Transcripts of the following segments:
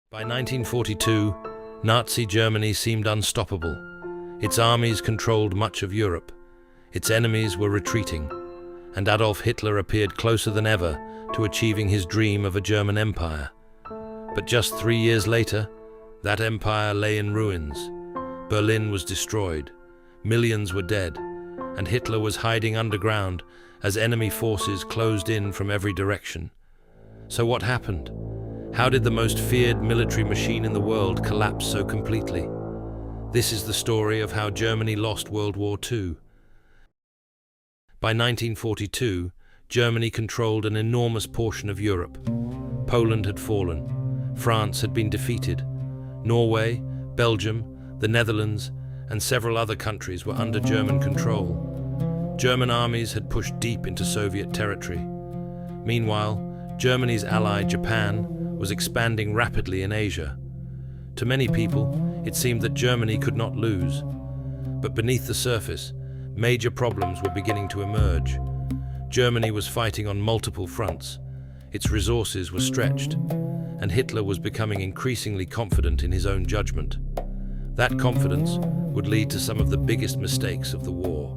By 1942, Nazi Germany seemed unstoppable. Its armies controlled much of Europe. Its enemies were retreating, and Adolf Hitler appeared closer than ever to achieving his dream of a German empire. But just 3 years later, that empire lay in ruins. Berlin was destroyed, millions were dead, and Hitler was hiding underground as enemy forces closed in from every direction. So what happened? How did the most feared military machine in the world collapse so completely? This is the story of how Germany lost World War II. By 1942, Germany controlled an enormous portion of Europe. Poland had fallen. France had been defeated. Norway, Belgium, the Netherlands, and several other countries were under German control. German armies had pushed deep into Soviet territory. Meanwhile, Germany's ally Japan was expanding rapidly in Asia. To many people, it seemed that Germany could not lose. But beneath the surface, major problems were beginning to emerge. Germany was fighting on multiple fronts. Its resources were stretched, and Hitler was becoming increasingly confident in his own judgment. That confidence would lead to some of the biggest mistakes of the war.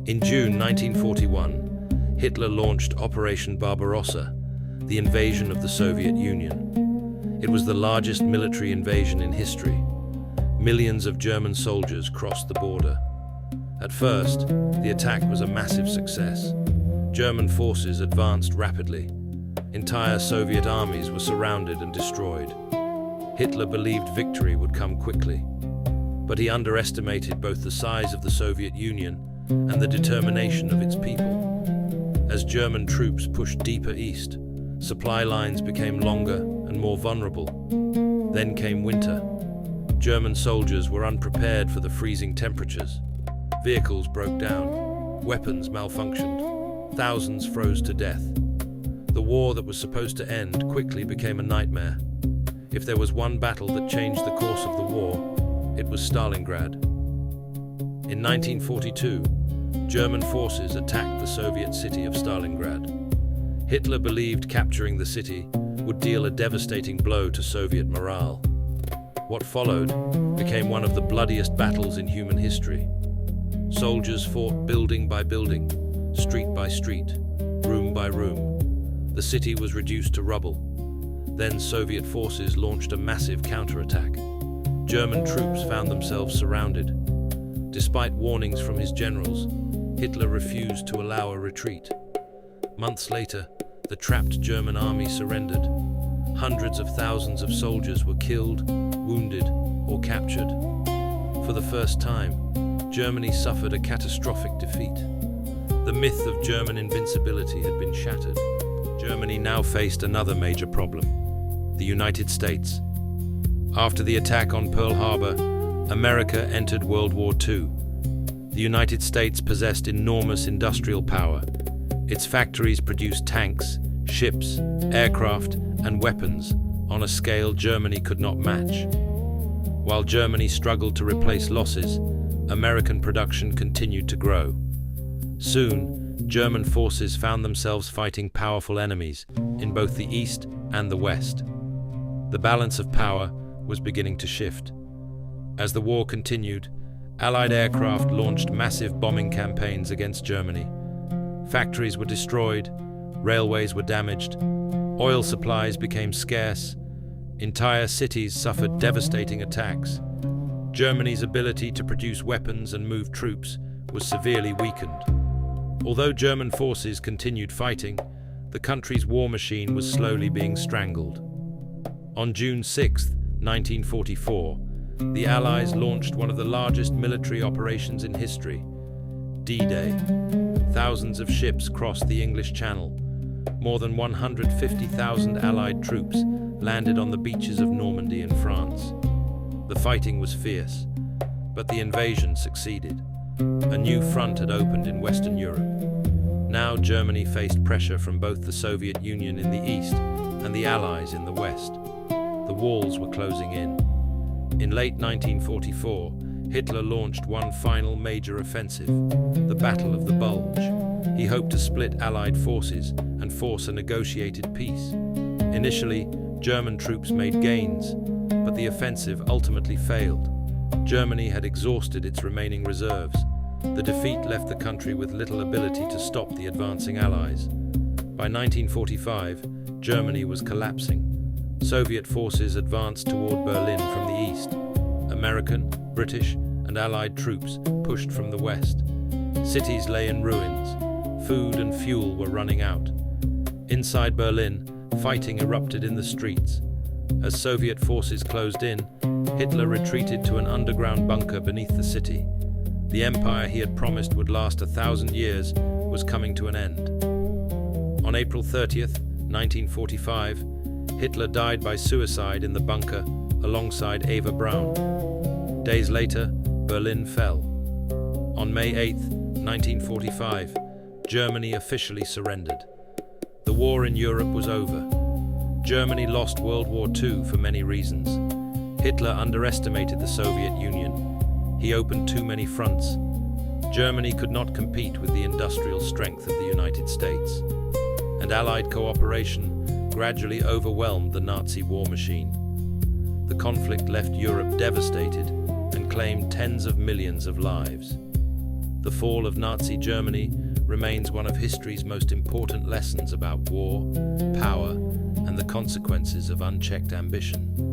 In June 1941, Hitler launched Operation Barbarossa, the invasion of the Soviet Union. It was the largest military invasion in history. Millions of German soldiers crossed the border. At first, the attack was a massive success. German forces advanced rapidly. Entire Soviet armies were surrounded and destroyed. Hitler believed victory would come quickly, but he underestimated both the size of the Soviet Union and the determination of its people. As German troops pushed deeper east, supply lines became longer and more vulnerable. Then came winter. German soldiers were unprepared for the freezing temperatures. Vehicles broke down, weapons malfunctioned, thousands froze to death. The war that was supposed to end quickly became a nightmare. If there was one battle that changed the course of the war, it was Stalingrad. In 1942, German forces attacked the Soviet city of Stalingrad. Hitler believed capturing the city would deal a devastating blow to Soviet morale. What followed became one of the bloodiest battles in human history. Soldiers fought building by building, street by street, room by room. The city was reduced to rubble. Then Soviet forces launched a massive counterattack. German troops found themselves surrounded. Despite warnings from his generals, Hitler refused to allow a retreat. Months later, the trapped German army surrendered. Hundreds of thousands of soldiers were killed, wounded, or captured. For the first time, Germany suffered a catastrophic defeat. The myth of German invincibility had been shattered. Germany now faced another major problem: the United States. After the attack on Pearl Harbor, America entered World War II. The United States possessed enormous industrial power. Its factories produced tanks, ships, aircraft, and weapons on a scale Germany could not match. While Germany struggled to replace losses, American production continued to grow. Soon, German forces found themselves fighting powerful enemies in both the East and the West. The balance of power was beginning to shift. As the war continued, Allied aircraft launched massive bombing campaigns against Germany. Factories were destroyed, railways were damaged, oil supplies became scarce, entire cities suffered devastating attacks. Germany's ability to produce weapons and move troops was severely weakened. Although German forces continued fighting, the country's war machine was slowly being strangled. On June 6, 1944, the Allies launched one of the largest military operations in history, D-Day. Thousands of ships crossed the English Channel. More than 150,000 Allied troops landed on the beaches of Normandy in France. The fighting was fierce, but the invasion succeeded. A new front had opened in Western Europe. Now Germany faced pressure from both the Soviet Union in the east and the Allies in the west. The walls were closing in. In late 1944, Hitler launched one final major offensive, the Battle of the Bulge. He hoped to split Allied forces and force a negotiated peace. Initially, German troops made gains, but the offensive ultimately failed. Germany had exhausted its remaining reserves. The defeat left the country with little ability to stop the advancing Allies. By 1945, Germany was collapsing. Soviet forces advanced toward Berlin from the east. American, British, and Allied troops pushed from the west. Cities lay in ruins. Food and fuel were running out. Inside Berlin, fighting erupted in the streets. As Soviet forces closed in, Hitler retreated to an underground bunker beneath the city. The empire he had promised would last 1,000 years was coming to an end. On April 30th, 1945, Hitler died by suicide in the bunker alongside Eva Braun. Days later, Berlin fell. On May 8th, 1945, Germany officially surrendered. The war in Europe was over. Germany lost World War II for many reasons. Hitler underestimated the Soviet Union. He opened too many fronts. Germany could not compete with the industrial strength of the United States. And Allied cooperation gradually overwhelmed the Nazi war machine. The conflict left Europe devastated and claimed tens of millions of lives. The fall of Nazi Germany remains one of history's most important lessons about war, power, and the consequences of unchecked ambition.